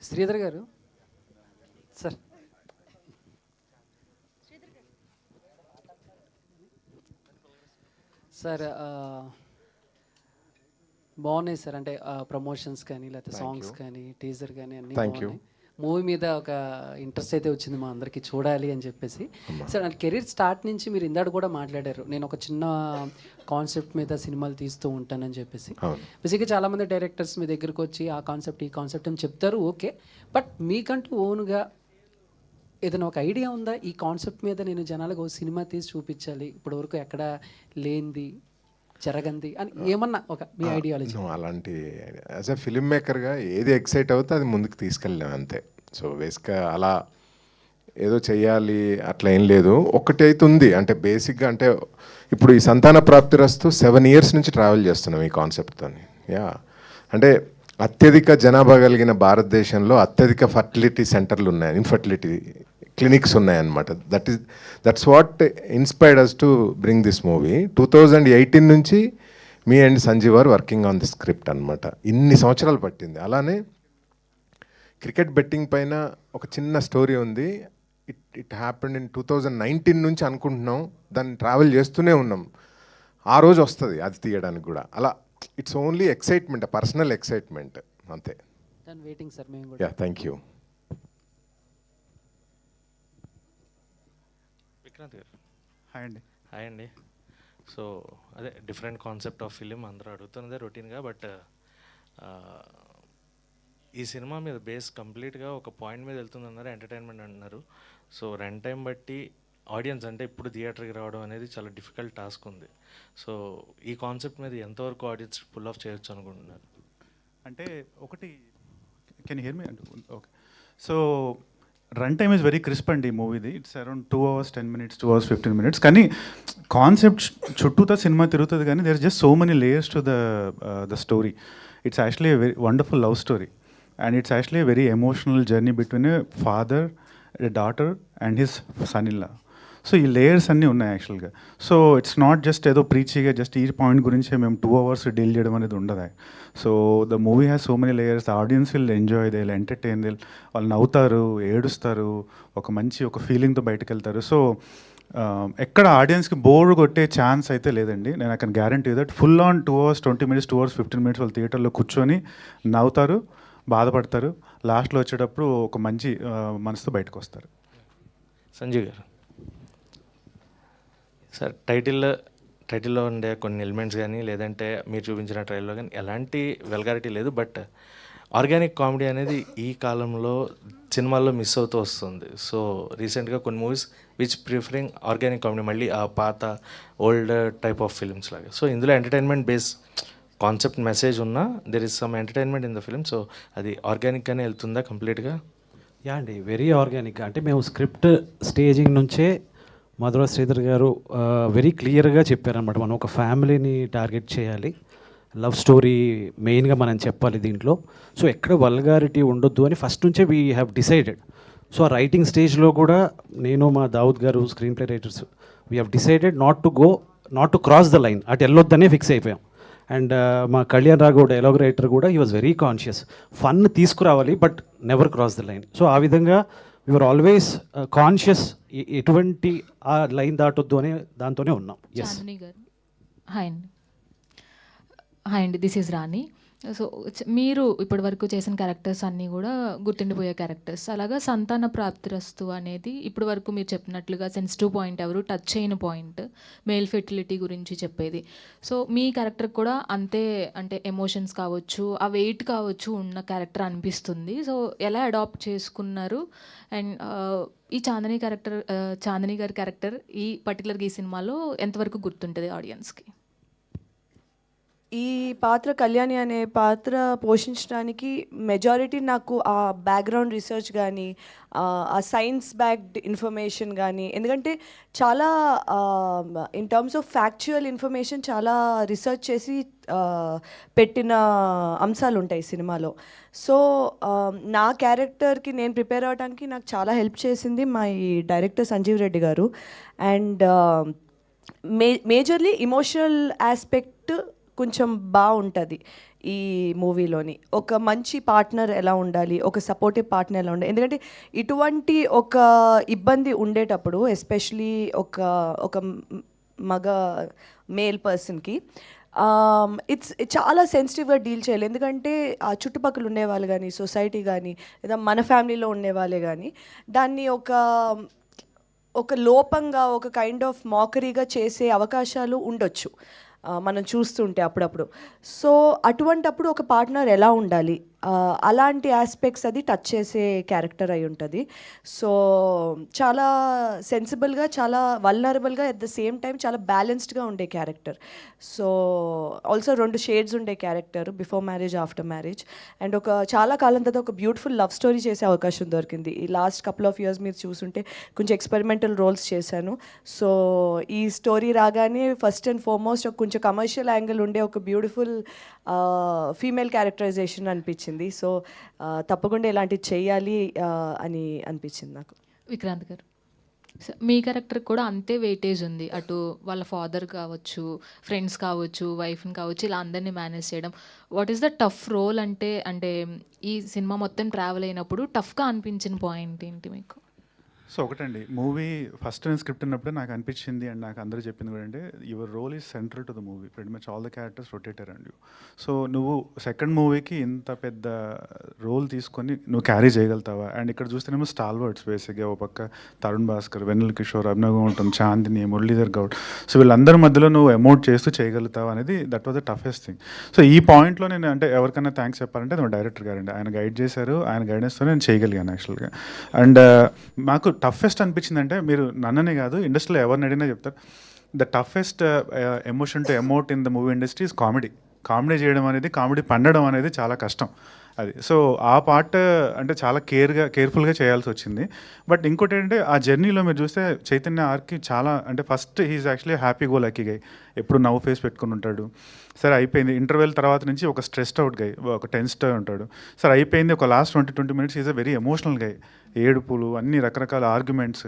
శ్రీధర్ గారు sir, sir బాగున్నాయి sir. అంటే ప్రమోషన్స్ కానీ లేకపోతే సాంగ్స్ కానీ టీజర్ కానీ అన్నీ బాగున్నాయి. మూవీ మీద ఒక ఇంట్రెస్ట్ అయితే వచ్చింది మా అందరికీ చూడాలి అని చెప్పేసి. సార్ నా కెరీర్ స్టార్ట్ నుంచి మీరు ఇందాక కూడా మాట్లాడారు, నేను ఒక చిన్న కాన్సెప్ట్ మీద సినిమాలు తీస్తూ ఉంటానని చెప్పేసి. బేసిక్గా చాలామంది డైరెక్టర్స్ మీ దగ్గరకు వచ్చి ఆ కాన్సెప్ట్ ఈ కాన్సెప్ట్ అని చెప్తారు, ఓకే. బట్ మీకంటూ ఓన్గా ఏదైనా ఒక ఐడియా ఉందా, ఈ కాన్సెప్ట్ మీద నేను జనాలకు ఒక సినిమా తీసి చూపించాలి, ఇప్పటివరకు ఎక్కడ లేనిది జరగంది అని ఏమన్నా ఒక మీ ఐడియాలజీ? అలాంటి యాజ్ ఎ ఫిల్మ్ మేకర్గా ఏది ఎక్సైట్ అవుతే అది ముందుకు తీసుకెళ్ళాం అంతే. సో బేసిక్గా అలా ఏదో చెయ్యాలి అట్లా ఏం లేదు. ఒకటైతే ఉంది అంటే బేసిక్గా, అంటే ఇప్పుడు ఈ సంతాన ప్రాప్తిరస్తు 7 years నుంచి ట్రావెల్ చేస్తున్నాం ఈ కాన్సెప్ట్తో. యా, అంటే అత్యధిక జనాభా కలిగిన భారతదేశంలో అత్యధిక ఫర్టిలిటీ సెంటర్లు ఉన్నాయి, ఇన్ఫర్టిలిటీ క్లినిక్స్ ఉన్నాయన్నమాట. That's what inspired us to bring this movie. 2018 నుంచి me and Sanjeev are working on the script అనమాట. ఇన్ని సంవత్సరాలు పట్టింది. అలానే క్రికెట్ బెట్టింగ్ పైన ఒక చిన్న స్టోరీ ఉంది. ఇట్ హ్యాపెండ్ ఇన్ 2019 నుంచి అనుకుంటున్నాం, దాన్ని ట్రావెల్ చేస్తూనే ఉన్నాం. ఆ రోజు వస్తుంది అది తీయడానికి కూడా. అలా it's only excitement, personal excitement అంతే. వెయిటింగ్ సార్ మేము కూడా. Yeah, thank you. విక్రాంత్ గారు హాయ్ అండి. సో అదే డిఫరెంట్ కాన్సెప్ట్ ఆఫ్ ఫిలిం అందరూ అడుగుతున్నదే రొటీన్గా. బట్ ఈ సినిమా మీద బేస్ కంప్లీట్గా ఒక పాయింట్ మీద వెళ్తుందన్నారు, ఎంటర్టైన్మెంట్ అంటున్నారు. సో రన్ టైం బట్టి ఆడియన్స్ అంటే ఇప్పుడు థియేటర్కి రావడం అనేది చాలా డిఫికల్ట్ టాస్క్ ఉంది. సో ఈ కాన్సెప్ట్ మీద ఎంతవరకు ఆడియన్స్ ఫుల్ ఆఫ్ చేయొచ్చు అనుకుంటున్నారు? అంటే ఒకటి, can hear me? Okay. So run time is very crisp అండి ఈ మూవీది. It's around 2 hours 10 minutes, 2 hours 15 minutes. కానీ కాన్సెప్ట్ చుట్టూతో సినిమా తిరుగుతుంది, కానీ there is just so many layers to the story. It's actually very wonderful love story, and it's actually very emotional journey between a father, a daughter and his son in law. So ఈ layers అన్నీ ఉన్నాయి యాక్చువల్గా. So it's not just ఏదో ప్రీచీగా just ఈ point గురించే మేము 2 hours deal చేయడం అనేది ఉండదు. So the movie has so many layers. The audience will enjoy, they will entertain, వాళ్ళు నవ్వుతారు, ఏడుస్తారు, ఒక మంచి ఒక ఫీలింగ్తో బయటకు వెళ్తారు. సో ఎక్కడ ఆడియన్స్కి బోర్ కొట్టే ఛాన్స్ అయితే లేదండి. నేను అక్కడ guarantee that full on 2 hours 20 minutes, 2 hours 15 minutes వాళ్ళు థియేటర్లో కూర్చొని నవ్వుతారు, బాధపడతారు, లాస్ట్లో వచ్చేటప్పుడు ఒక మంచి మనసుతో బయటకు వస్తారు. సంజయ్ గారు సార్, టైటిల్లో ఉండే కొన్ని ఎలిమెంట్స్ కానీ లేదంటే మీరు చూపించిన ట్రైల్లో కానీ ఎలాంటి వెల్గారిటీ లేదు. బట్ ఆర్గానిక్ కామెడీ అనేది ఈ కాలంలో సినిమాల్లో మిస్ అవుతూ వస్తుంది. సో రీసెంట్గా కొన్ని movies which preferring organic comedy, మళ్ళీ ఆ పాత ఓల్డ్ టైప్ ఆఫ్ ఫిల్మ్స్ లాగా. సో ఇందులో ఎంటర్టైన్మెంట్ బేస్ కాన్సెప్ట్ మెసేజ్ ఉన్నా there is some entertainment in the film. So అది ఆర్గానిక్గానే వెళ్తుందా కంప్లీట్గా? యా అండి, వెరీ ఆర్గానిక్. అంటే మేము స్క్రిప్ట్ స్టేజింగ్ నుంచే మధుర శ్రీధర్ గారు వెరీ క్లియర్గా చెప్పారనమాట, మనం ఒక ఫ్యామిలీని టార్గెట్ చేయాలి, లవ్ స్టోరీ మెయిన్గా మనం చెప్పాలి దీంట్లో. సో ఎక్కడ వల్గారిటీ ఉండొద్దు అని ఫస్ట్ నుంచే వీ హ్యావ్ డిసైడెడ్. సో ఆ రైటింగ్ స్టేజ్లో కూడా నేను, మా దావుద్ గారు, screenplay writers, we have decided not to cross the line, అటు వెళ్ళొద్దనే ఫిక్స్ అయిపోయాం. అండ్ మా కళ్యాణ్ రాఘవ్ డైలాగ్ రైటర్ కూడా he was very conscious, fun తీసుకురావాలి but never cross the line. So ఆ విధంగా యువర్ ఆల్వేస్ కాన్షియస్, ఎటువంటి ఆ లైన్ దాటొద్దు అనే దాంతోనే ఉన్నాం. చాందిని గారు హాయ్ అండి. హాయ్ అండి, దిస్ ఈజ్ రాణి. సో మీరు ఇప్పటి వరకు చేసిన క్యారెక్టర్స్ అన్నీ కూడా గుర్తుండిపోయే క్యారెక్టర్స్. అలాగా సంతాన ప్రాప్తిరస్తు అనేది ఇప్పటి వరకు మీరు చెప్పినట్లుగా సెన్సిటివ్ పాయింట్, ఎవరు టచ్ చేయని పాయింట్, మేల్ ఫెర్టిలిటీ గురించి చెప్పేది. సో మీ క్యారెక్టర్ కూడా అంతే, అంటే ఎమోషన్స్ కావచ్చు, ఆ వెయిట్ కావచ్చు ఉన్న క్యారెక్టర్ అనిపిస్తుంది. సో ఎలా అడాప్ట్ చేసుకున్నారు? అండ్ ఈ చాందిని గారి క్యారెక్టర్ ఈ పర్టికులర్గా ఈ సినిమాలో ఎంతవరకు గుర్తుంటుంది ఆడియన్స్కి? ఈ పాత్ర కళ్యాణి అనే పాత్ర పోషించడానికి మెజారిటీ నాకు ఆ బ్యాక్గ్రౌండ్ రీసెర్చ్ కానీ, ఆ సైన్స్ బ్యాక్డ్ ఇన్ఫర్మేషన్ కానీ, ఎందుకంటే చాలా in terms of factual information చాలా రీసెర్చ్ చేసి పెట్టిన అంశాలు ఉంటాయి సినిమాలో. సో నా క్యారెక్టర్కి నేను ప్రిపేర్ అవ్వడానికి నాకు చాలా హెల్ప్ చేసింది మా ఈ డైరెక్టర్ సంజీవ్ రెడ్డి గారు. అండ్ మేజర్లీ ఇమోషనల్ ఆస్పెక్ట్ కొంచెం బాగుంటుంది. ఈ మూవీలోని. ఒక మంచి పార్ట్నర్ ఎలా ఉండాలి, ఒక సపోర్టివ్ పార్ట్నర్ ఎలా ఉండాలి. ఎందుకంటే ఇటువంటి ఒక ఇబ్బంది ఉండేటప్పుడు ఎస్పెషలీ ఒక ఒక మగ మేల్ పర్సన్కి ఇట్స్ చాలా సెన్సిటివ్గా డీల్ చేయాలి. ఎందుకంటే ఆ చుట్టుపక్కల ఉండేవాళ్ళు కానీ, సొసైటీ కానీ, లేదా మన ఫ్యామిలీలో ఉండేవాళ్ళే కానీ దాన్ని ఒక లోపంగా, ఒక కైండ్ ఆఫ్ మాకరీగా చేసే అవకాశాలు ఉండొచ్చు మనం చూస్తుంటే అప్పుడప్పుడు. సో అటువంటప్పుడు ఒక పార్ట్నర్ ఎలా ఉండాలి, అలాంటి ఆస్పెక్ట్స్ అది టచ్ చేసే క్యారెక్టర్ అయి ఉంటుంది. సో చాలా సెన్సిబుల్గా, చాలా వల్నరబుల్గా, అట్ ద సేమ్ టైం చాలా బ్యాలెన్స్డ్గా ఉండే క్యారెక్టర్. సో ఆల్సో 2 షేడ్స్ ఉండే character, before marriage, after marriage. And ఒక చాలా కాలం తర్వాత ఒక బ్యూటిఫుల్ లవ్ స్టోరీ చేసే అవకాశం దొరికింది. ఈ లాస్ట్ కపుల్ ఆఫ్ ఇయర్స్ మీరు చూసుంటే కొంచెం ఎక్స్పెరిమెంటల్ రోల్స్ చేశాను. సో ఈ స్టోరీ రాగానే ఫస్ట్ అండ్ ఫార్మోస్ట్ ఒక కొంచెం కమర్షియల్ యాంగిల్ ఉండే ఒక బ్యూటిఫుల్ ఫీమేల్ క్యారెక్టరైజేషన్ అనిపించింది. సో తప్పకుండా ఇలాంటివి చేయాలి అని అనిపించింది నాకు. విక్రాంత్ గారు, మీ క్యారెక్టర్ కూడా అంతే వెయిటేజ్ ఉంది. అటు వాళ్ళ ఫాదర్ కావచ్చు, ఫ్రెండ్స్ కావచ్చు, వైఫ్ని కావచ్చు, ఇలా అందరినీ మేనేజ్ చేయడం. What is the tough role అంటే ఈ సినిమా మొత్తం ట్రావెల్ అయినప్పుడు టఫ్గా అనిపించిన పాయింట్ ఏంటి మీకు? సో ఒకటండి, మూవీ ఫస్ట్ నేను స్క్రిప్ట్ ఉన్నప్పుడే నాకు అనిపించింది, అండ్ నాకు అందరూ చెప్పింది కూడా అంటే your role is central to the movie, pretty much all the characters rotate around you. So నువ్వు సెకండ్ మూవీకి ఇంత పెద్ద రోల్ తీసుకొని నువ్వు క్యారీ చేయగలుగుతావా? అండ్ ఇక్కడ చూస్తేనేమో స్టాల్వర్డ్స్ బేసిక్గా, ఒక పక్క తరుణ్ భాస్కర్, వెన్నెల కిషోర్, అభినవ్ గౌతమ్, చాందిని, మురళీధర్ గౌడ్. సో వీళ్ళందరి మధ్యలో నువ్వు ఎమోట్ చేస్తూ చేయగలుగుతావా అనేది that was the toughest thing. So ఈ పాయింట్లో నేను అంటే ఎవరికైనా థ్యాంక్స్ చెప్పాలంటే అది డైరెక్టర్ గారండి. ఆయన గైడ్ చేశారు, ఆయన గైడెన్స్తో నేను చేయగలిగాను యాక్చువల్గా. అండ్ మాకు టఫెస్ట్ అనిపించిందంటే, మీరు నన్ననే కాదు ఇండస్ట్రీలో ఎవరిని అడిగినా చెప్తారు, the toughest emotion to emote in the movie industry is comedy. Comedy చేయడం అనేది, కామెడీ పండడం అనేది చాలా కష్టం అది. సో ఆ పార్ట్ అంటే చాలా కేర్ఫుల్గా చేయాల్సి వచ్చింది. బట్ ఇంకోటి ఏంటంటే ఆ జర్నీలో మీరు చూస్తే చైతన్య ఆర్కి చాలా అంటే first he's actually happy go lucky guy, ఎప్పుడు నవ్వు ఫేస్ పెట్టుకుని ఉంటాడు. సరే అయిపోయింది, ఇంటర్వెల్ తర్వాత నుంచి ఒక స్ట్రెస్డ్ అవుట్ గై, ఒక టెన్స్డ్ ఉంటాడు. సరే అయిపోయింది, ఒక last 20 minutes is a very emotional guy, ఏడుపులు, అన్ని రకరకాల ఆర్గ్యుమెంట్స్.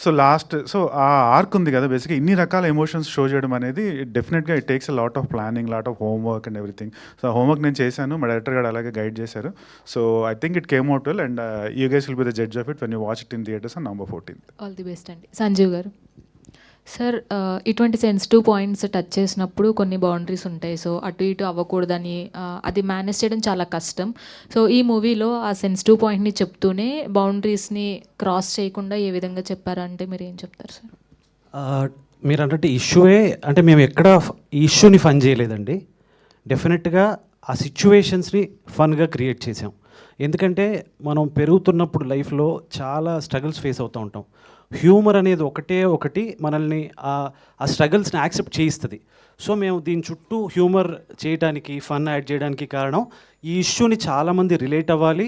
సో ఆ ఆర్క్ ఉంది కదా బేసిక్గా, ఇన్ని రకాల ఎమోషన్స్ షో చేయడం అనేది డెఫినెట్గా it takes a lot of planning, lot of homework and everything. So homework నేను చేశాను, మా డైరెక్టర్ గారు అలాగే గైడ్ చేశారు. So I think it came out well, and you guys will be the judge of it when you watch it in theatres on November 14th. All the best అండి. సంజీవ్ గారు, sir ఇటువంటి sensitive points touch చేసినప్పుడు కొన్ని boundaries ఉంటాయి. So అటు ఇటు అవ్వకూడదని అది manage చేయడం చాలా కష్టం. సో ఈ మూవీలో ఆ సెన్సిటివ్ పాయింట్ని చెప్తూనే బౌండరీస్ని క్రాస్ చేయకుండా ఏ విధంగా చెప్పారంటే మీరు ఏం చెప్తారు సార్? మీరు అన్నట్టు ఇష్యూవే అంటే మేము ఎక్కడ ఈ ఇష్యూని ఫన్ చేయలేదండి. డెఫినెట్గా ఆ సిచ్యువేషన్స్ని ఫన్గా క్రియేట్ చేసాం. ఎందుకంటే మనం పెరుగుతున్నప్పుడు లైఫ్లో చాలా స్ట్రగుల్స్ ఫేస్ అవుతూ ఉంటాం. హ్యూమర్ అనేది ఒకటి మనల్ని ఆ స్ట్రగుల్స్ని యాక్సెప్ట్ చేయిస్తుంది. సో మేము దీని చుట్టూ హ్యూమర్ చేయడానికి, ఫన్ యాడ్ చేయడానికి కారణం ఈ ఇష్యూని చాలామంది రిలేట్ అవ్వాలి,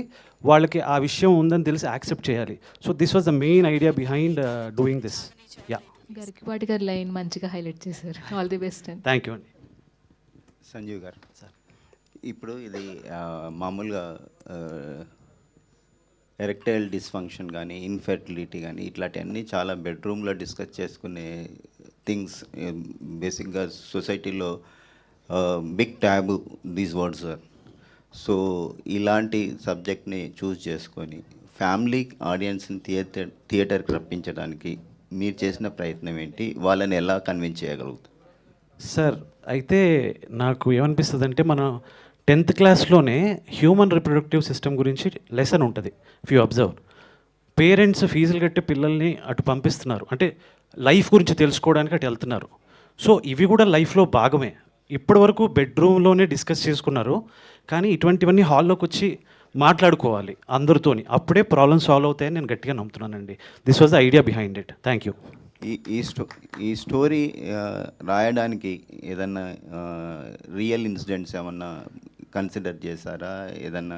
వాళ్ళకి ఆ విషయం ఉందని తెలిసి యాక్సెప్ట్ చేయాలి. So this was the main idea behind doing this. Yeah, Garikipati గారి లైన్ మంచిగా హైలైట్ చేశారు. ఆల్ ది బెస్ట్ అండి. థ్యాంక్ యూ అండి. సంజీవ్ గారు సార్, ఇప్పుడు ఇది మామూలుగా ఎరెక్టైల్ డిస్ఫంక్షన్ కానీ, ఇన్ఫెర్టిలిటీ కానీ, ఇట్లాంటివన్నీ చాలా బెడ్రూమ్లో డిస్కస్ చేసుకునే థింగ్స్. బేసిక్గా సొసైటీలో big taboo these words sir. So ఇలాంటి సబ్జెక్ట్ని చూస్ చేసుకొని ఫ్యామిలీ ఆడియన్స్ని థియేటర్కి రప్పించడానికి మీరు చేసిన ప్రయత్నం ఏంటి? వాళ్ళని ఎలా కన్విన్స్ చేయగలుగుతారు? సార్ అయితే నాకు ఏమనిపిస్తుంది అంటే, మన 10th క్లాస్లోనే హ్యూమన్ రిప్రొడక్టివ్ సిస్టమ్ గురించి లెసన్ ఉంటుంది. ఇఫ్ యూ అబ్జర్వ్, పేరెంట్స్ ఫీజులు కట్టి పిల్లల్ని అటు పంపిస్తున్నారు, అంటే లైఫ్ గురించి తెలుసుకోవడానికి అటు వెళ్తున్నారు. సో ఇవి కూడా లైఫ్లో భాగమే. ఇప్పటివరకు బెడ్రూమ్లోనే డిస్కస్ చేసుకున్నారు, కానీ ఇటువంటివన్నీ హాల్లోకి వచ్చి మాట్లాడుకోవాలి అందరితోని, అప్పుడే ప్రాబ్లమ్ సాల్వ్ అవుతాయని నేను గట్టిగా నమ్ముతున్నానండి. This was the idea behind it. Thank you. ఈ స్టోరీ రాయడానికి ఏదన్నా రియల్ ఇన్సిడెంట్స్ ఏమన్నా కన్సిడర్ చేశారా? ఏదన్నా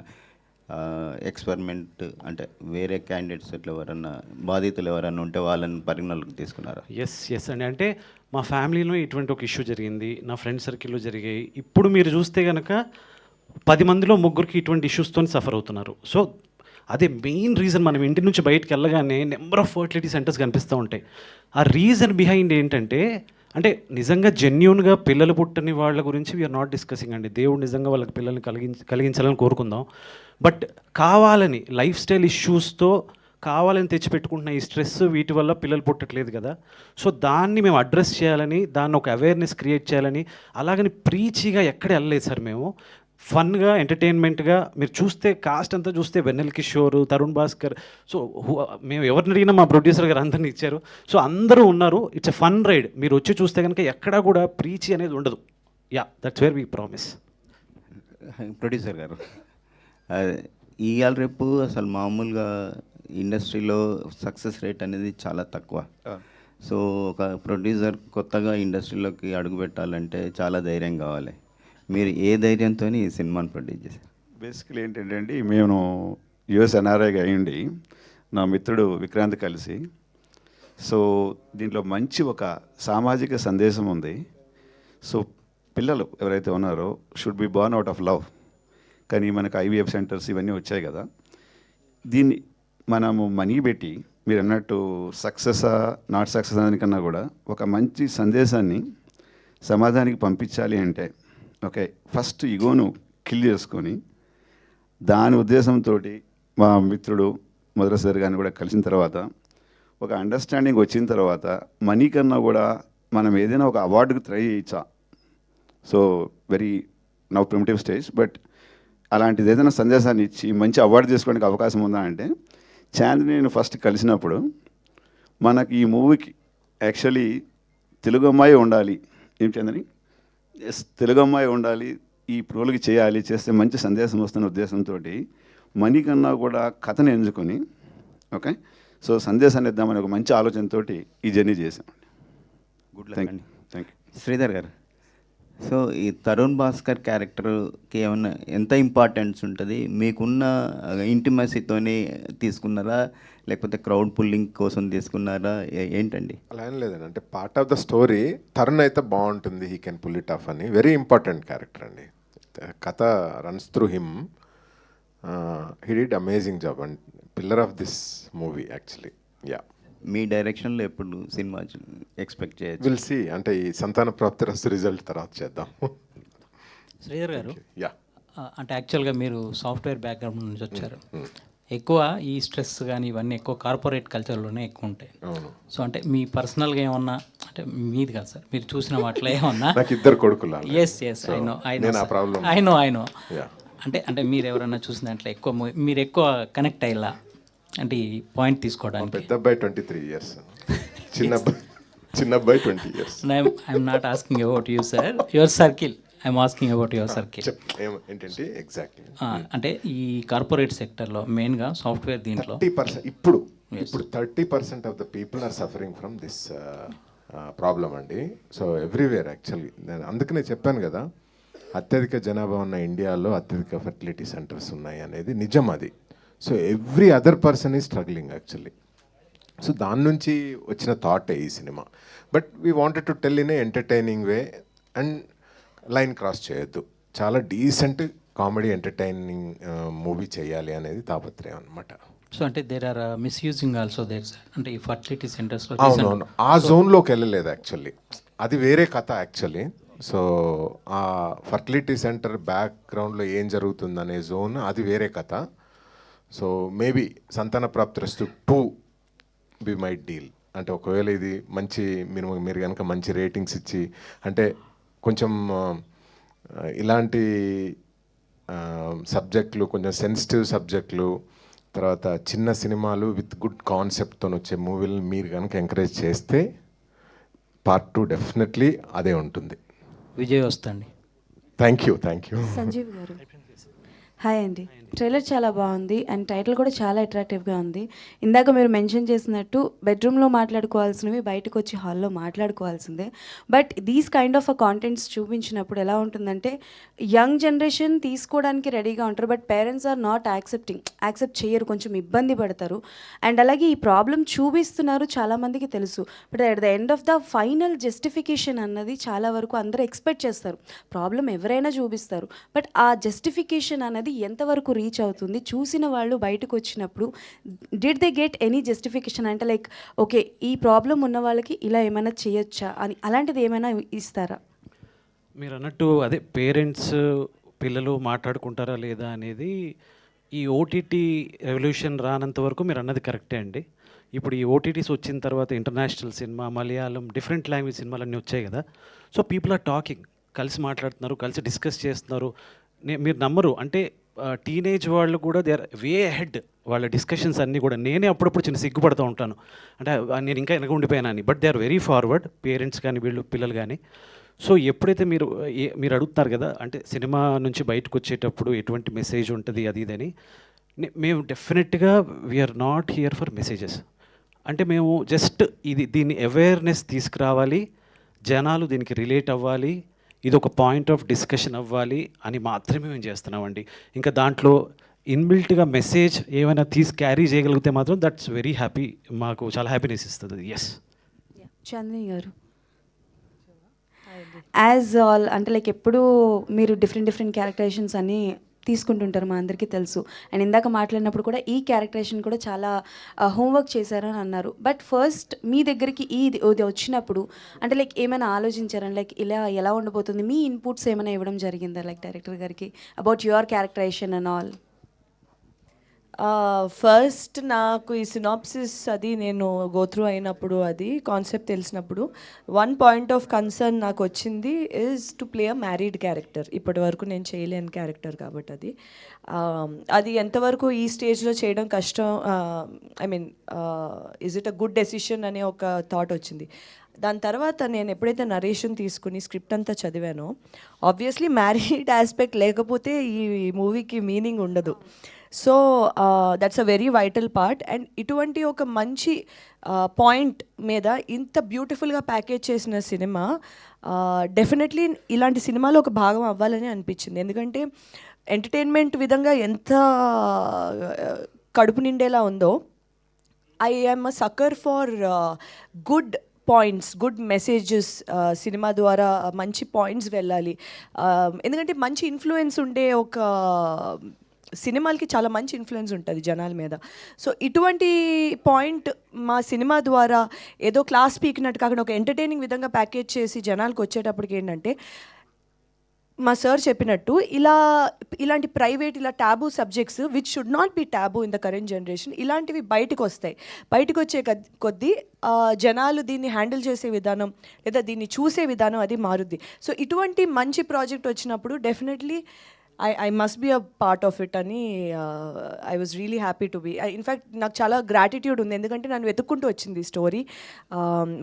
ఎక్స్పెరిమెంట్ అంటే వేరే క్యాండిడేట్స్ ఇట్లా ఎవరన్నా బాధితులు ఎవరన్నా ఉంటే వాళ్ళని పరిగణలోకి తీసుకున్నారా? ఎస్ అండి. అంటే మా ఫ్యామిలీలో ఇటువంటి ఒక ఇష్యూ జరిగింది, నా ఫ్రెండ్ సర్కిల్లో జరిగాయి. ఇప్పుడు మీరు చూస్తే కనుక 10 మందిలో 3 ఇటువంటి ఇష్యూస్తో సఫర్ అవుతున్నారు. సో అదే మెయిన్ రీజన్. మనం ఇంటి నుంచి బయటకు వెళ్ళగానే నెంబర్ ఆఫ్ ఫర్టిలిటీ సెంటర్స్ కనిపిస్తూ ఉంటాయి. ఆ రీజన్ బిహైండ్ ఏంటంటే అంటే నిజంగా జెన్యున్గా పిల్లలు పుట్టని వాళ్ళ గురించి వీఆర్ నాట్ డిస్కసింగ్ అండి. దేవుడు నిజంగా వాళ్ళకి పిల్లల్ని కలిగించాలని కోరుకుందాం. బట్ కావాలని లైఫ్ స్టైల్ ఇష్యూస్తో కావాలని తెచ్చిపెట్టుకుంటున్న ఈ స్ట్రెస్ వీటి వల్ల పిల్లలు పుట్టట్లేదు కదా. సో దాన్ని మేము అడ్రస్ చేయాలని, దాన్ని ఒక అవేర్నెస్ క్రియేట్ చేయాలని, అలాగని ప్రీచిగా ఎక్కడ వెళ్ళలేదు సార్. మేము ఫన్గా ఎంటర్టైన్మెంట్గా మీరు చూస్తే కాస్ట్ అంతా చూస్తే వెన్నెల కిషోర్, తరుణ్ భాస్కర్, సో మేము ఎవరిని అడిగినా మా ప్రొడ్యూసర్ గారు అందరిని ఇచ్చారు. సో అందరూ ఉన్నారు. It's a fun ride. మీరు వచ్చి చూస్తే కనుక ఎక్కడా కూడా ప్రీచి అనేది ఉండదు. Yeah, that's where we promise. Producer గారు, ఇవాళ రేపు అసలు మామూలుగా ఇండస్ట్రీలో సక్సెస్ రేట్ అనేది చాలా తక్కువ. సో ఒక ప్రొడ్యూసర్ కొత్తగా ఇండస్ట్రీలోకి అడుగు పెట్టాలంటే చాలా ధైర్యం కావాలి. మీరు ఏ ధైర్యంతో ఈ సినిమాని ప్రొడ్యూస్ చేశారు? బేసికలీ ఏంటంటే అండి, మేము యుఎస్ ఎన్ఆర్ఐగా అయ్యండి నా మిత్రుడు విక్రాంత్ కలిసి, సో దీంట్లో మంచి ఒక సామాజిక సందేశం ఉంది. సో పిల్లలు ఎవరైతే ఉన్నారో should be born out of love. కానీ మనకు ఐవీఎఫ్ సెంటర్స్ ఇవన్నీ వచ్చాయి కదా, దీన్ని మనము మనీ పెట్టి మీరు అన్నట్టు సక్సెస్ నాట్ సక్సెస్ దానికన్నా కూడా ఒక మంచి సందేశాన్ని సమాజానికి పంపించాలి అంటే ఓకే, ఫస్ట్ ఈగోను కిల్ చేసుకొని దాని ఉద్దేశంతో మా మిత్రుడు మొదటిసారి గారిని కూడా కలిసిన తర్వాత ఒక అండర్స్టాండింగ్ వచ్చిన తర్వాత మనీ కన్నా కూడా మనం ఏదైనా ఒక అవార్డుకి ట్రై చేయొచ్చా. So very now primitive stage, but అలాంటిది ఏదైనా సందేశాన్ని ఇచ్చి మంచి అవార్డు తీసుకోవడానికి అవకాశం ఉందా అంటే, చాందిని ఫస్ట్ కలిసినప్పుడు మనకి ఈ మూవీకి యాక్చువల్లీ తెలుగు అమ్మాయి ఉండాలి, ఏం చందని, ఎస్ తెలుగు అమ్మాయి ఉండాలి, ఈ ప్రోలకి చేయాలి, చేస్తే మంచి సందేశం వస్తున్న ఉద్దేశంతో మనీ కన్నా కూడా కథను ఎంచుకొని ఓకే, సో సందేశాన్ని ఇద్దామని ఒక మంచి ఆలోచనతో ఈ జర్నీ చేసామండి. గుడ్ లక్ అండి. Thank you. శ్రీధర్ గారు, సో ఈ తరుణ్ భాస్కర్ క్యారెక్టర్కి ఏమన్నా ఎంత ఇంపార్టెన్స్ ఉంటుంది? మీకున్న ఇంటిమసీతోనే తీసుకున్నారా, లేకపోతే క్రౌడ్ పుల్లింగ్ కోసం తీసుకున్నారా, ఏంటండి? అలా ఏం లేదండి, అంటే part of the story Tarun అయితే బాగుంటుంది, he can pull it off అని. వెరీ ఇంపార్టెంట్ క్యారెక్టర్ అండి. కథ runs through him. He did amazing job and pillar of this movie actually. Yeah, మీ డైరెక్షన్లో ఎప్పుడు సినిమా ఎక్స్పెక్ట్ చేయొచ్చు? విల్ సీ, అంటే ఈ సంతాన ప్రాప్తి రస్తు రిజల్ట్ తర్వాత చేద్దాం. శ్రీధర్ గారు, యా, అంటే యాక్చువల్గా మీరు సాఫ్ట్వేర్ బ్యాక్గ్రౌండ్ నుంచి వచ్చారు. ఎక్కువ ఈ స్ట్రెస్ కానీ ఇవన్నీ ఎక్కువ కార్పొరేట్ కల్చర్లోనే ఎక్కువ ఉంటాయి. అవును. సో అంటే మీ పర్సనల్గా ఏమన్నా, అంటే మీది కాదు సార్, మీరు చూసిన వాటిలో ఏమన్నా? నాకు ఇద్దరు కొడుకులు. Yes yes, I know I know. అంటే మీరు ఎవరన్నా చూసిన దాంట్లో ఎక్కువ మీరు ఎక్కువ కనెక్ట్ అయ్యేలా, అంటే ఈ పాయింట్ తీసుకోవడానికి? పెద్ద అబ్బాయి 23 years, చిన్న అబ్బాయి 20 years. I'm not asking about you sir, your circle, I'm asking about your circle. ఏంటంటే ఎగ్జాక్ట్లీ అంటే ఈ కార్పొరేట్ సెక్టర్లో మెయిన్గా సాఫ్ట్వేర్ దీంట్లో 30% ఇప్పుడు 30% of the people are suffering from this problem అండి. So everywhere actually. నేను అందుకనే చెప్పాను కదా, అత్యధిక జనాభా ఉన్న ఇండియాలో అత్యధిక ఫెర్టిలిటీ సెంటర్స్ ఉన్నాయి అనేది నిజం అది. So every other person is struggling actually. So దాని నుంచి వచ్చిన థాటే ఈ cinema. But we wanted to tell in a entertaining way and line cross చేయొద్దు. చాలా డీసెంట్ కామెడీ ఎంటర్టైనింగ్ మూవీ చేయాలి అనేది తాపత్రయం అనమాట. సో అంటే there are misusing also there sir, అంటే ఈ ఫర్టిలిటీ సెంటర్స్లో. అవునవును, ఆ జోన్లోకి వెళ్ళలేదు యాక్చువల్లీ, అది వేరే కథ యాక్చువల్లీ. సో ఆ ఫర్టిలిటీ సెంటర్ బ్యాక్గ్రౌండ్లో ఏం జరుగుతుందనే జోన్ అది వేరే కథ. సో మేబీ సంతాన ప్రాప్తిరస్తు 2 బి మై డీల్. అంటే ఒకవేళ ఇది మంచి మీరు కనుక మంచి రేటింగ్స్ ఇచ్చి, అంటే కొంచెం ఇలాంటి సబ్జెక్టులు, కొంచెం సెన్సిటివ్ సబ్జెక్టులు, తర్వాత చిన్న సినిమాలు విత్ గుడ్ కాన్సెప్ట్తో వచ్చే మూవీలను మీరు కనుక ఎంకరేజ్ చేస్తే పార్ట్ 2 డెఫినెట్లీ అదే ఉంటుంది. విజయ్ వస్తండి. Thank you. సంజీవ్ గారు, హాయ్ అండి. ట్రైలర్ చాలా బాగుంది అండ్ టైటిల్ కూడా చాలా అట్రాక్టివ్గా ఉంది. ఇందాక మీరు మెన్షన్ చేసినట్టు బెడ్రూమ్లో మాట్లాడుకోవాల్సినవి బయటకు వచ్చి హాల్లో మాట్లాడుకోవాల్సిందే. But these kind of contents చూపించినప్పుడు ఎలా ఉంటుందంటే, యంగ్ జనరేషన్ తీసుకోవడానికి రెడీగా ఉంటారు, but parents are not accept చేయరు, కొంచెం ఇబ్బంది పడతారు. అండ్ అలాగే ఈ ప్రాబ్లం చూపిస్తున్నారు, చాలామందికి తెలుసు. But at the end of the final justification అన్నది చాలా వరకు అందరూ ఎక్స్పెక్ట్ చేస్తారు. ప్రాబ్లం ఎవరైనా చూపిస్తారు, బట్ ఆ జస్టిఫికేషన్ అనేది స్టోరీ ఎంతవరకు రీచ్ అవుతుంది, చూసిన వాళ్ళు బయటకు వచ్చినప్పుడు did they get any justification, అంటే లైక్ ఓకే ఈ ప్రాబ్లం ఉన్న వాళ్ళకి ఇలా ఏమైనా చేయొచ్చా అని అలాంటిది ఏమైనా ఇస్తారా? మీరు అన్నట్టు అదే పేరెంట్స్ పిల్లలు మాట్లాడుకుంటారా లేదా అనేది ఈ ఓటీటీ రెవల్యూషన్ రానంత వరకు మీరు అన్నది కరెక్టే అండి. ఇప్పుడు ఈ ఓటీటీస్ వచ్చిన తర్వాత international cinema, Malayalam, different language సినిమాలన్నీ వచ్చాయి కదా. సో పీపుల్ ఆర్ టాకింగ్, కలిసి మాట్లాడుతున్నారు, కలిసి డిస్కస్ చేస్తున్నారు. మీరు నమ్మరు, అంటే టీనేజ్ వాళ్ళు కూడా దే ఆర్ వే హెడ్. వాళ్ళ డిస్కషన్స్ అన్నీ కూడా నేనే అప్పుడప్పుడు చిన్న సిగ్గుపడుతూ ఉంటాను, అంటే నేను ఇంకా వెనక ఉండిపోయానని. But they are very forward, parents కానీ వీళ్ళు పిల్లలు కానీ. సో ఎప్పుడైతే మీరు అడుగుతున్నారు కదా, అంటే సినిమా నుంచి బయటకు వచ్చేటప్పుడు ఎటువంటి మెసేజ్ ఉంటుంది అది ఇదని, మేము డెఫినెట్గా we're not here for messages. అంటే మేము జస్ట్ దీన్ని అవేర్నెస్ తీసుకురావాలి, జనాలు దీనికి రిలేట్ అవ్వాలి, ఇది ఒక పాయింట్ ఆఫ్ డిస్కషన్ అవ్వాలి అని మాత్రమే మేము చేస్తున్నామండి. ఇంకా దాంట్లో ఇన్బిల్ట్గా మెసేజ్ ఏమైనా క్యారీ చేయగలిగితే మాత్రం దట్స్ వెరీ హ్యాపీ, మాకు చాలా హ్యాపీనెస్ ఇస్తుంది. ఎస్. చంద్ని గారు, యాజ్ ఆల్ అంటే లైక్ ఎప్పుడు మీరు డిఫరెంట్ క్యారెక్టరైజేషన్స్ అన్నీ తీసుకుంటుంటారు, మా అందరికీ తెలుసు. అండ్ ఇందాక మాట్లాడినప్పుడు కూడా ఈ క్యారెక్టరైజేషన్ కూడా చాలా హోంవర్క్ చేశారని అన్నారు. బట్ ఫస్ట్ మీ దగ్గరికి ఇది వచ్చినప్పుడు అంటే లైక్ ఏమైనా ఆలోచించారని, లైక్ ఇలా ఎలా ఉండబోతుంది, మీ ఇన్పుట్స్ ఏమైనా ఇవ్వడం జరిగిందా లైక్ డైరెక్టర్ గారికి about your characterisation and all? First నాకు ఈ సినాప్సిస్ అది నేను గోత్రూ అయినప్పుడు, అది కాన్సెప్ట్ తెలిసినప్పుడు వన్ పాయింట్ ఆఫ్ కన్సర్న్ నాకు వచ్చింది is to play a married character. ఇప్పటి వరకు నేను చేయలేని క్యారెక్టర్ కాబట్టి అది ఎంతవరకు ఈ స్టేజ్లో చేయడం కష్టం, I mean is it a good decision అనే ఒక థాట్ వచ్చింది. దాని తర్వాత నేను ఎప్పుడైతే నరేషన్ తీసుకుని స్క్రిప్ట్ అంతా చదివానో, ఆబ్వియస్లీ మ్యారీడ్ ఆస్పెక్ట్ లేకపోతే ఈ మూవీకి మీనింగ్ ఉండదు. So that's a very vital part. And ఇటువంటి ఒక మంచి పాయింట్ మీద ఇంత బ్యూటిఫుల్గా ప్యాకేజ్ చేసిన సినిమా డెఫినెట్లీ ఇలాంటి సినిమాలో ఒక భాగం అవ్వాలని అనిపించింది. ఎందుకంటే ఎంటర్టైన్మెంట్ విధంగా ఎంత కడుపు నిండేలా ఉందో, I am a sucker for good points, good messages. Cinema ద్వారా మంచి పాయింట్స్ వెళ్ళాలి, ఎందుకంటే మంచి ఇన్ఫ్లుయెన్స్ ఉండే ఒక సినిమాలకి చాలా మంచి ఇన్ఫ్లుయెన్స్ ఉంటుంది జనాల మీద. సో ఇటువంటి పాయింట్ మా సినిమా ద్వారా ఏదో క్లాస్ పీకినట్టు కాకుండా ఒక ఎంటర్టైనింగ్ విధంగా ప్యాకేజ్ చేసి జనాలకు వచ్చేటప్పటికి ఏంటంటే, మా సార్ చెప్పినట్టు ఇలాంటి ప్రైవేట్ ఇలా taboo subjects which should not be taboo in the current generation, ఇలాంటివి బయటకు వస్తాయి. బయటకు వచ్చే కొద్దీ జనాలు దీన్ని హ్యాండిల్ చేసే విధానం లేదా దీన్ని చూసే విధానం అది మారుద్ది. సో ఇటువంటి మంచి ప్రాజెక్ట్ వచ్చినప్పుడు definitely I must be a part of it అని I was really happy to be. In fact నాకు చాలా గ్రాటిట్యూడ్ ఉంది, ఎందుకంటే నన్ను వెతుక్కుంటూ వచ్చింది ఈ స్టోరీ.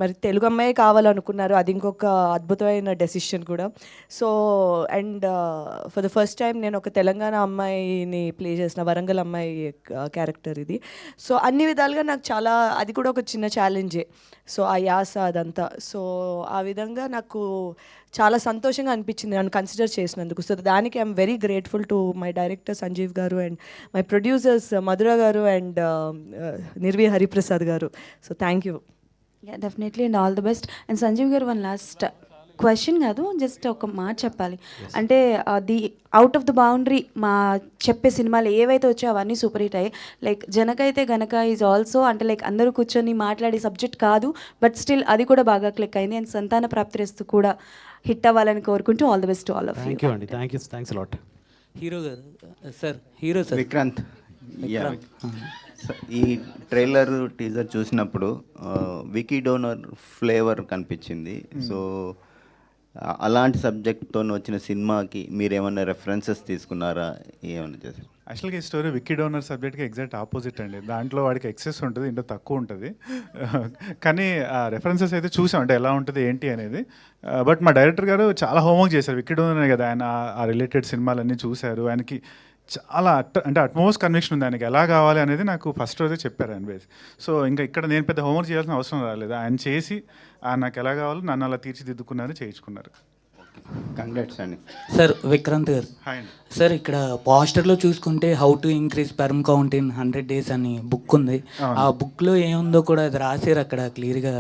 మరి తెలుగు అమ్మాయి కావాలనుకున్నారు, అది ఇంకొక అద్భుతమైన డెసిషన్ కూడా. So and for the first time నేను ఒక తెలంగాణ అమ్మాయిని ప్లే చేసిన, వరంగల్ అమ్మాయి క్యారెక్టర్ ఇది. సో అన్ని విధాలుగా నాకు చాలా, అది కూడా ఒక చిన్న ఛాలెంజే. సో ఆ యాస అదంతా, సో ఆ విధంగా నాకు చాలా సంతోషంగా అనిపించింది నన్ను కన్సిడర్ చేసినందుకు. సో దానికి I'm very grateful to my director Sanjeev గారు అండ్ మై ప్రొడ్యూసర్స్ మధుర గారు అండ్ నిర్వి హరిప్రసాద్ గారు. So thank you. Definitely and all the best. And Sanjeev గారు, వన్ లాస్ట్ క్వశ్చన్ కాదు, జస్ట్ ఒక మాట చెప్పాలి. అంటే the out of the boundary మా చెప్పే సినిమాలు ఏవైతే వచ్చాయో అవన్నీ సూపర్ హిట్ అయ్యాయి. Like Janakaithe Ganaka is also అంటే లైక్ అందరూ కూర్చొని మాట్లాడే సబ్జెక్ట్ కాదు, బట్ స్టిల్ అది కూడా బాగా క్లిక్ అయింది. అండ్ సంతాన ప్రాప్తిరస్తు కూడా హిట్ అవ్వాలని కోరుకుంటూ all the best to all of you. Thank you అండి, థ్యాంక్స్ అలాట్. హీరో గారు సార్, హీరో సార్ విక్రాంత్. ఈ ట్రైలర్ టీజర్ చూసినప్పుడు వికీ డోనర్ ఫ్లేవర్ కనిపించింది. సో అలాంటి సబ్జెక్ట్తో వచ్చిన సినిమాకి మీరు ఏమైనా రెఫరెన్సెస్ తీసుకున్నారా, ఏమైనా చేశారు? యాక్చువల్గా ఈ స్టోరీ విక్కీ డోనర్ సబ్జెక్ట్కి ఎగ్జాక్ట్ ఆపోజిట్ అండి. దాంట్లో వాడికి ఎక్సెస్ ఉంటుంది, ఇంట్లో తక్కువ ఉంటుంది. కానీ ఆ రెఫరెన్సెస్ అయితే చూసాం, అంటే ఎలా ఉంటుంది ఏంటి అనేది. బట్ మా డైరెక్టర్ గారు చాలా హోంవర్క్ చేశారు. విక్కీ డోనర్ కదా ఆయన, ఆ రిలేటెడ్ సినిమాలన్నీ చూశారు. ఆయనకి చాలా అంటే అట్మోస్ట్ కన్విక్షన్ ఉంది, ఆయనకి ఎలా కావాలి అనేది నాకు ఫస్ట్ రోజే చెప్పారు ఆయన బేస్. సో ఇంకా ఇక్కడ నేను పెద్ద హోంవర్క్ చేయాల్సిన అవసరం రాలేదు, ఆయన చేసి నాకు ఎలా కావాలో నన్ను అలా తీర్చిదిద్దుకున్నారు, చేయించుకున్నారు. కంగ్రాట్స్ అండి. సార్ విక్రాంత్ గారు, హాయ్ అండి. సార్ ఇక్కడ పోస్టర్లో చూసుకుంటే how to increase sperm count in 100 days అని బుక్ ఉంది. ఆ బుక్లో ఏముందో కూడా అది రాశారు, అక్కడ క్లియర్గా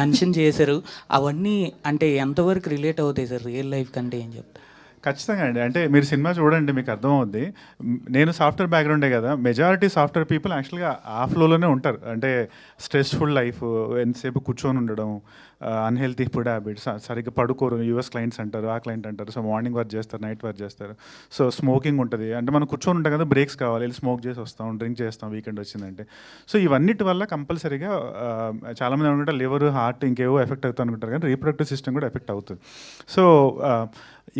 మెన్షన్ చేశారు. అవన్నీ అంటే ఎంతవరకు రిలేట్ అవుతాయి సార్ రియల్ లైఫ్ కంటే, ఏం చెప్తారు? ఖచ్చితంగా అండి. అంటే మీరు సినిమా చూడండి మీకు అర్థమవుద్ది. నేను సాఫ్ట్వేర్ బ్యాక్గ్రౌండే కదా, మెజారిటీ సాఫ్ట్వేర్ పీపుల్ యాక్చువల్గా ఆ ఫ్లోలోనే ఉంటారు. అంటే స్ట్రెస్ఫుల్ లైఫ్, ఎంతసేపు కూర్చొని ఉండడం, అన్హెల్తీ ఫుడ్ హ్యాబిట్స్, సరిగ్గా పడుకోరు. యూఎస్ క్లయింట్స్ అంటారు, ఆ క్లయింట్ అంటారు. సో మార్నింగ్ వర్క్ చేస్తారు, నైట్ వర్క్ చేస్తారు. సో స్మోకింగ్ ఉంటుంది. అంటే మనం కూర్చొని ఉంటాం కదా, బ్రేక్స్ కావాలి, వెళ్ళి స్మోక్ చేసి వస్తాం, డ్రింక్ చేస్తాం వీకెండ్ వచ్చిందంటే. సో ఇవన్నిటి వల్ల కంపల్సరీగా చాలామంది అనుకుంటారు లివర్, హార్ట్ ఇంకేవో ఎఫెక్ట్ అవుతుంది అనుకుంటారు, కానీ రీప్రొడక్టివ్ సిస్టమ్ కూడా ఎఫెక్ట్ అవుతుంది. సో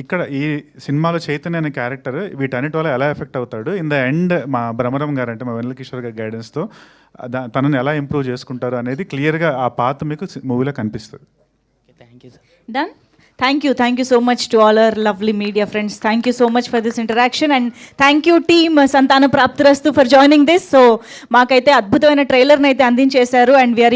ఇక్కడ ఈ సినిమాలో చైతన్య అనే క్యారెక్టర్ వీటన్నిటి వల్ల ఎలా ఎఫెక్ట్ అవుతాడు, ఇన్ ద ఎండ్ మా భ్రమరం గారు అంటే మా వెన్నెల కిషోర్ గారి గైడెన్స్తో తనని ఎలా ఇంప్రూవ్ చేసుకుంటారు అనేది క్లియర్గా ఆ పాత మీకు మూవీలో కనిపిస్తుంది. Thank you sir. Done? Thank you so much to all our lovely media friends. Thank you so much for this interaction, and thank you team Santana Praptirastu for joining this. So మాకైతే అద్భుతమైన ట్రైలర్ని అయితే అందించేశారు, and we are